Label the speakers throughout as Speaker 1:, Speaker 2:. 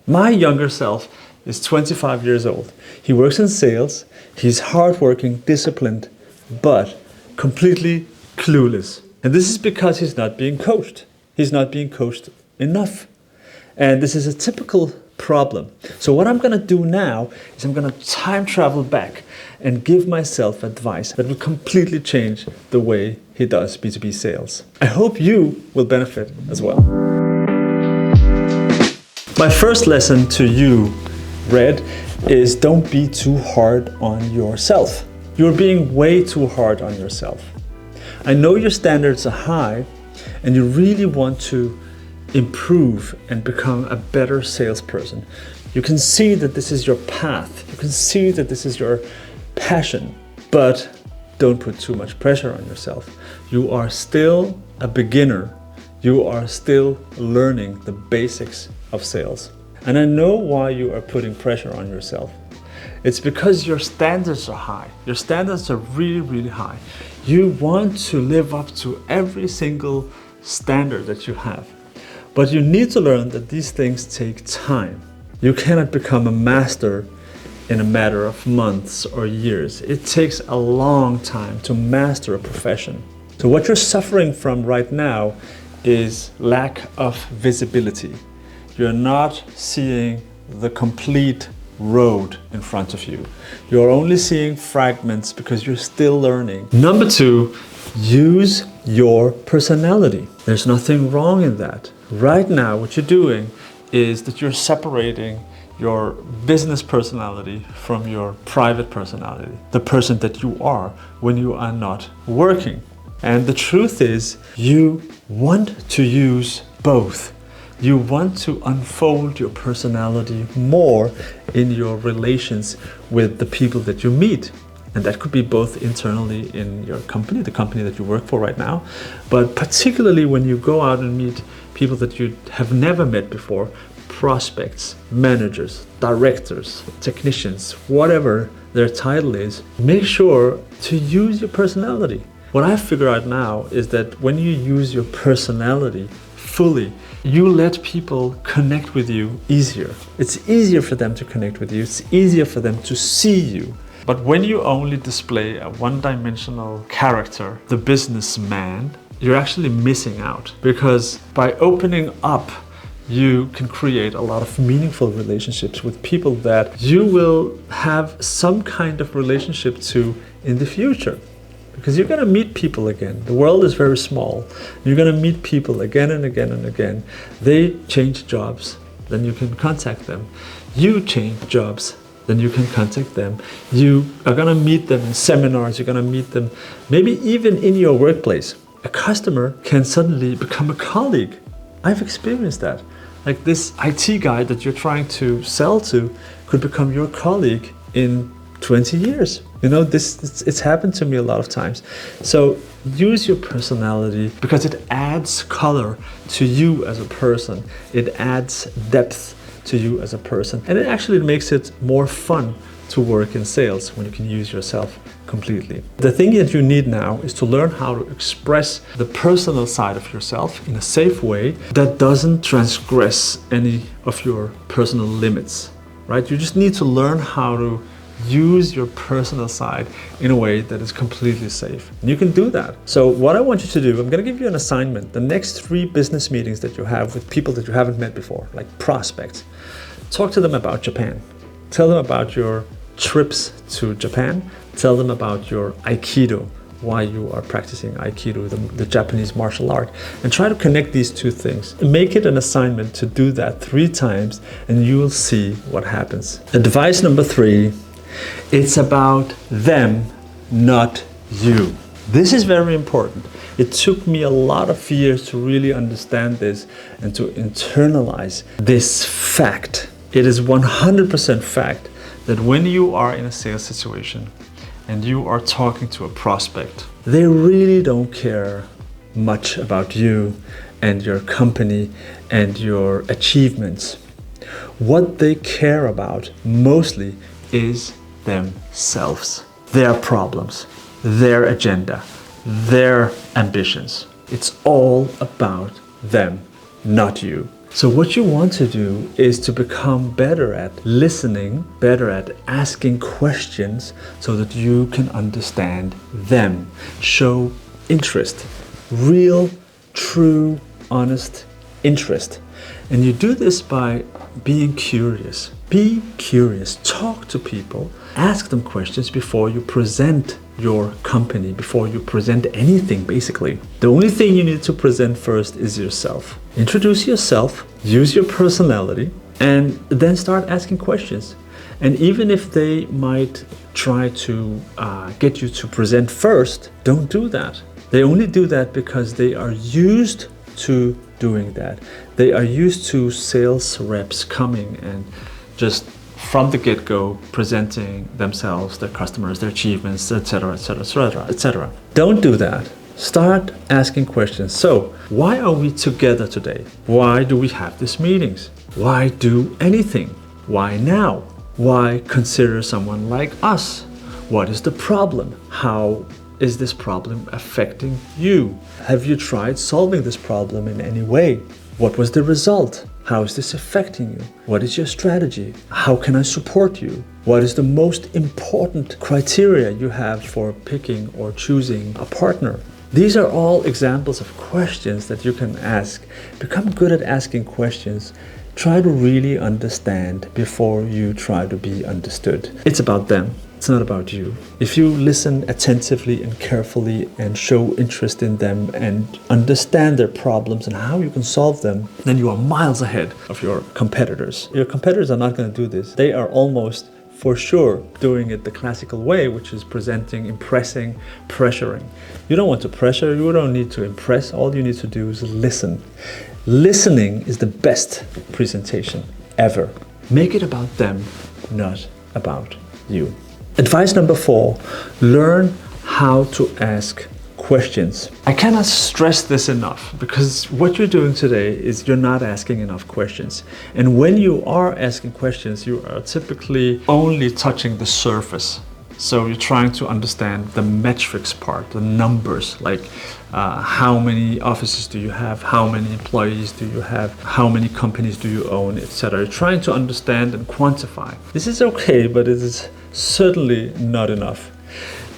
Speaker 1: My younger self is 25 years old. He works in sales. He's hardworking, disciplined, but completely clueless. And this is because he's not being coached. He's not being coached enough. And this is a typical problem. So what I'm going to do now is I'm going to time travel back and give myself advice that will completely change the way he does B2B sales. I hope you will benefit as well. My first lesson to you, Red, is don't be too hard on yourself. You're being way too hard on yourself. I know your standards are high and you really want to improve and become a better salesperson. You can see that this is your path. You can see that this is your passion, but don't put too much pressure on yourself. You are still a beginner. You are still learning the basics of sales. And I know why you are putting pressure on yourself. It's because your standards are high. Your standards are really, really high. You want to live up to every single standard that you have. But you need to learn that these things take time. You cannot become a master in a matter of months or years. It takes a long time to master a profession. So what you're suffering from right now is lack of visibility. You're not seeing the complete road in front of you. You're only seeing fragments because you're still learning. Number two, use your personality. There's nothing wrong in that. Right now, what you're doing is that you're separating your business personality from your private personality, the person that you are when you are not working. And the truth is, you want to use both. You want to unfold your personality more in your relations with the people that you meet. And that could be both internally in your company, the company that you work for right now, but particularly when you go out and meet people that you have never met before, prospects, managers, directors, technicians, whatever their title is, make sure to use your personality. What I figure out now is that when you use your personality fully, you let people connect with you easier. It's easier for them to connect with you. It's easier for them to see you. But when you only display a one-dimensional character, the businessman, you're actually missing out. Because by opening up, you can create a lot of meaningful relationships with people that you will have some kind of relationship to in the future. Because you're going to meet people again. The world is very small. You're going to meet people again and again and again. They change jobs, then you can contact them. You change jobs, then you can contact them. You are going to meet them in seminars. You're going to meet them maybe even in your workplace. A customer can suddenly become a colleague. I've experienced that. Like this IT guy that you're trying to sell to could become your colleague in 20 years. You know, it's happened to me a lot of times. So use your personality because it adds color to you as a person. It adds depth to you as a person. And it actually makes it more fun to work in sales when you can use yourself completely. The thing that you need now is to learn how to express the personal side of yourself in a safe way that doesn't transgress any of your personal limits, right? You just need to learn how to use your personal side in a way that is completely safe. And you can do that. So what I want you to do, I'm going to give you an assignment. The next 3 business meetings that you have with people that you haven't met before, like prospects, talk to them about Japan. Tell them about your trips to Japan. Tell them about your Aikido, why you are practicing Aikido, the Japanese martial art, and try to connect these 2 things. Make it an assignment to do that 3 times and you will see what happens. Advice number 3, it's about them, not you. This is very important. It took me a lot of years to really understand this and to internalize this fact. It is 100% fact that when you are in a sales situation and you are talking to a prospect, they really don't care much about you and your company and your achievements. What they care about mostly is themselves, their problems, their agenda, their ambitions. It's all about them, not you. So what you want to do is to become better at listening, better at asking questions so that you can understand them. Show interest, real, true, honest interest. And you do this by being curious. Be curious, talk to people, ask them questions before you present your company, before you present anything basically. The only thing you need to present first is yourself. Introduce yourself, use your personality, and then start asking questions. And even if they might try to get you to present first, don't do that. They only do that because they are used to doing that. They are used to sales reps coming and just from the get-go presenting themselves, their customers, their achievements, etc., etc., etc., etc. Don't do that. Start asking questions. So, why are we together today? Why do we have these meetings? Why do anything? Why now? Why consider someone like us? What is the problem? How is this problem affecting you? Have you tried solving this problem in any way? What was the result? How is this affecting you? What is your strategy? How can I support you? What is the most important criteria you have for picking or choosing a partner? These are all examples of questions that you can ask. Become good at asking questions. Try to really understand before you try to be understood. It's about them. It's not about you. If you listen attentively and carefully and show interest in them and understand their problems and how you can solve them, then you are miles ahead of your competitors. Your competitors are not going to do this. They are almost for sure doing it the classical way, which is presenting, impressing, pressuring. You don't want to pressure, you don't need to impress. All you need to do is listen. Listening is the best presentation ever. Make it about them, not about you. Advice number 4, learn how to ask questions. I cannot stress this enough because what you're doing today is you're not asking enough questions. And when you are asking questions, you are typically only touching the surface. So you're trying to understand the metrics part, the numbers, like how many offices do you have, how many employees do you have, how many companies do you own, etc. You're trying to understand and quantify. This is okay, but it is certainly not enough.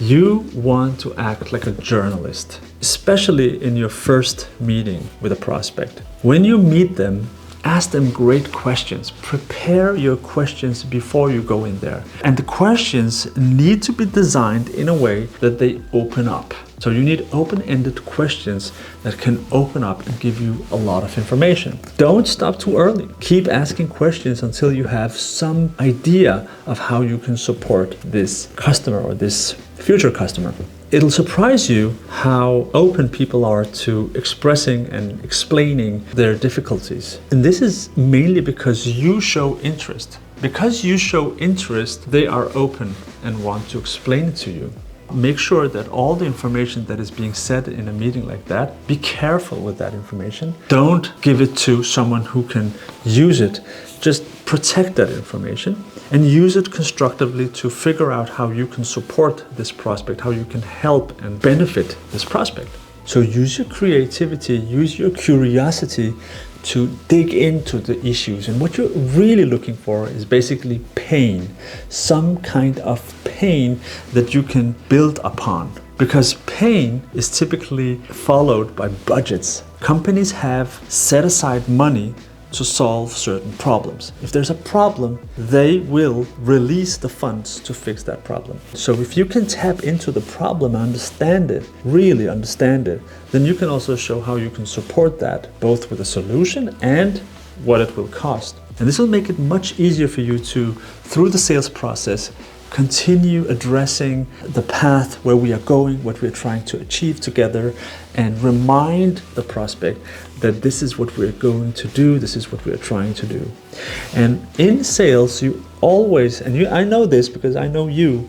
Speaker 1: You want to act like a journalist, especially in your first meeting with a prospect. When you meet them, ask them great questions. Prepare your questions before you go in there. And the questions need to be designed in a way that they open up. So you need open-ended questions that can open up and give you a lot of information. Don't stop too early. Keep asking questions until you have some idea of how you can support this customer or this future customer. It'll surprise you how open people are to expressing and explaining their difficulties. And this is mainly because you show interest. Because you show interest, they are open and want to explain it to you. Make sure that all the information that is being said in a meeting like that, be careful with that information. Don't give it to someone who can use it. Just protect that information and use it constructively to figure out how you can support this prospect, how you can help and benefit this prospect. So use your creativity, use your curiosity to dig into the issues. And what you're really looking for is basically pain, some kind of pain that you can build upon. Because pain is typically followed by budgets. Companies have set aside money to solve certain problems. If there's a problem, they will release the funds to fix that problem. So if you can tap into the problem, understand it, really understand it, then you can also show how you can support that, both with a solution and what it will cost. And this will make it much easier for you to, through the sales process, continue addressing the path where we are going, what we're trying to achieve together, and remind the prospect that this is what we're going to do, this is what we're trying to do. And in sales, you always, and I know this because I know you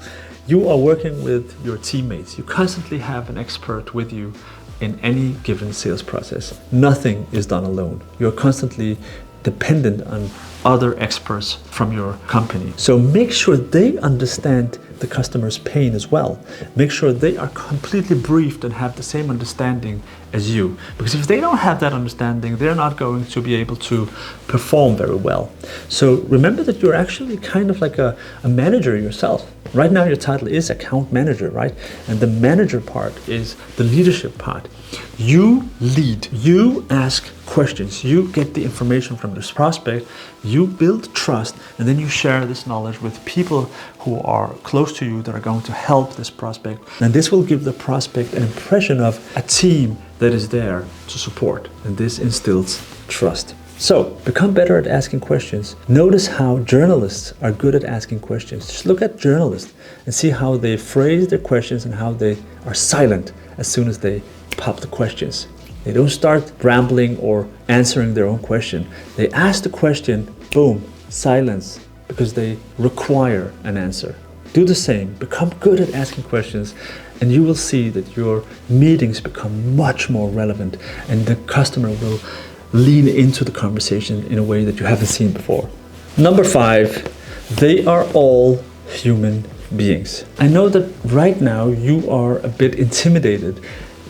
Speaker 1: are working with your teammates. You constantly have an expert with you in any given sales process. Nothing is done alone. You're constantly dependent on other experts from your company. So make sure they understand the customer's pain as well. Make sure they are completely briefed and have the same understanding as you. Because if they don't have that understanding, they're not going to be able to perform very well. So remember that you're actually kind of like a manager yourself. Right now your title is account manager, right? And the manager part is the leadership part. You lead, you ask questions, you get the information from this prospect, you build trust, and then you share this knowledge with people who are close to you that are going to help this prospect. And this will give the prospect an impression of a team that is there to support. And this instills trust. So, become better at asking questions. Notice how journalists are good at asking questions. Just look at journalists and see how they phrase their questions and how they are silent as soon as they pop the questions. They don't start rambling or answering their own question. They ask the question, boom, silence, because they require an answer. Do the same. Become good at asking questions, and you will see that your meetings become much more relevant, and the customer will lean into the conversation in a way that you haven't seen before. Number 5, they are all human beings. I know that right now you are a bit intimidated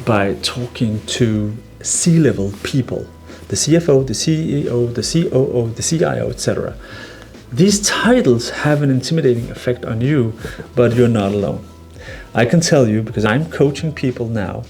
Speaker 1: by talking to C-level people, the CFO, the CEO, the COO, the CIO, etc. These titles have an intimidating effect on you, but you're not alone. I can tell you, because I'm coaching people now,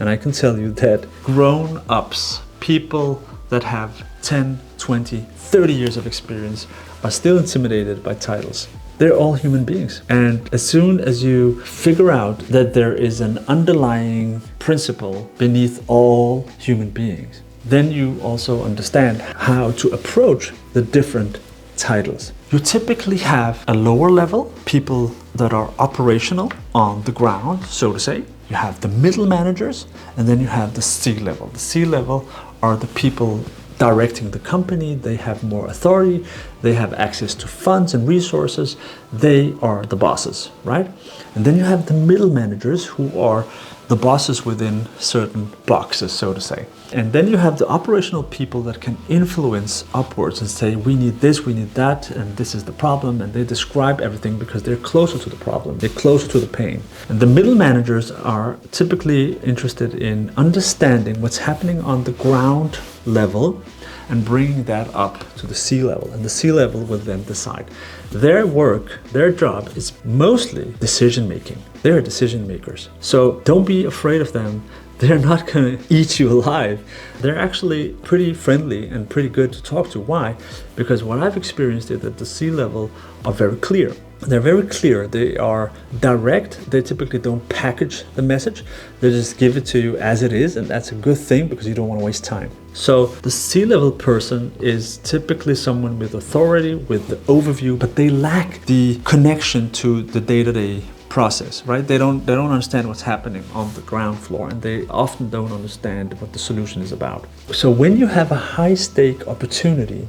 Speaker 1: and I can tell you that grown-ups, people that have 10, 20, 30 years of experience are still intimidated by titles. They're all human beings. And as soon as you figure out that there is an underlying principle beneath all human beings, then you also understand how to approach the different titles. You typically have a lower level, people that are operational on the ground, so to say. You have the middle managers, and then you have the C-level. The C-level are the people directing the company. They have more authority, they have access to funds and resources, they are the bosses, right? And then you have the middle managers, who are the bosses within certain boxes, so to say. And then you have the operational people that can influence upwards and say, we need this, we need that, and this is the problem, and they describe everything because they're closer to the problem, they're closer to the pain. And the middle managers are typically interested in understanding what's happening on the ground level and bringing that up to the C-level, and the C-level will then decide. Their work, their job is mostly decision making. They're decision makers. So don't be afraid of them. They're not going to eat you alive. They're actually pretty friendly and pretty good to talk to. Why? Because what I've experienced is that the C-level are very clear. They're very clear. They are direct. They typically don't package the message. They just give it to you as it is, and that's a good thing because you don't want to waste time. So the C-level person is typically someone with authority, with the overview, but they lack the connection to the day-to-day process, right? They don't understand what's happening on the ground floor, and they often don't understand what the solution is about. So when you have a high stake opportunity,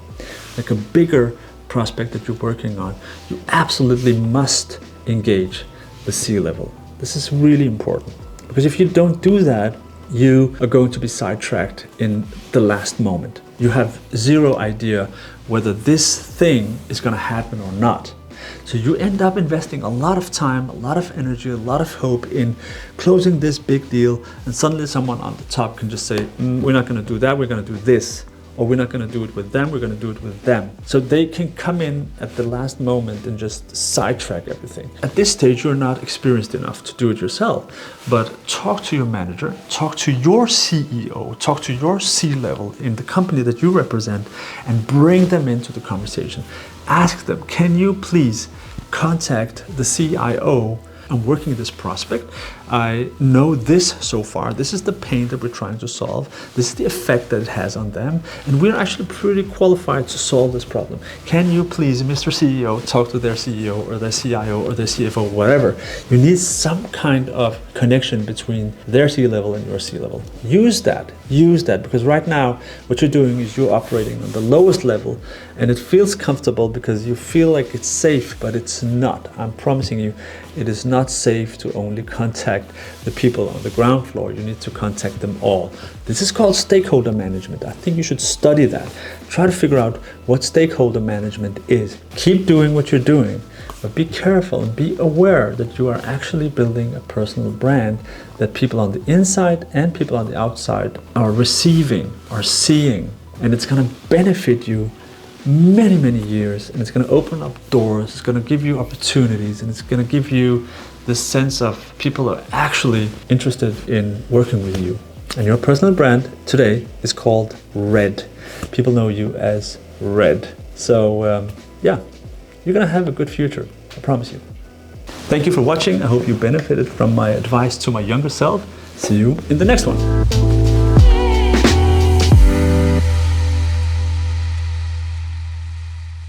Speaker 1: like a bigger prospect that you're working on, you absolutely must engage the C-level. This is really important, because if you don't do that, you are going to be sidetracked in the last moment. You have zero idea whether this thing is going to happen or not. So you end up investing a lot of time, a lot of energy, a lot of hope in closing this big deal, and suddenly someone on the top can just say, we're not going to do that, we're going to do this. Or we're not going to do it with them, we're going to do it with them. So they can come in at the last moment and just sidetrack everything. At this stage, you're not experienced enough to do it yourself, but talk to your manager, talk to your CEO, talk to your C-level in the company that you represent, and bring them into the conversation. Ask them, can you please contact the CIO? I'm working this prospect. I know this so far. This is the pain that we're trying to solve. This is the effect that it has on them. And we're actually pretty qualified to solve this problem. Can you please, Mr. CEO, talk to their CEO or their CIO or their CFO, whatever. You need some kind of connection between their C-level and your C-level. Use that, because right now what you're doing is you're operating on the lowest level, and it feels comfortable because you feel like it's safe, but it's not. I'm promising you, it is not safe to only contact contact the people on the ground floor. You need to contact them all. This is called stakeholder management. I think you should study that. Try to figure out what stakeholder management is. Keep doing what you're doing, but be careful and be aware that you are actually building a personal brand that people on the inside and people on the outside are receiving, are seeing, and it's going to benefit you many, many years, and it's going to open up doors, it's going to give you opportunities, and it's going to give you this sense of people are actually interested in working with you. And your personal brand today is called Red. People know you as Red. So yeah, you're going to have a good future, I promise you. Thank you for watching. I hope you benefited from my advice to my younger self. See you in the next one.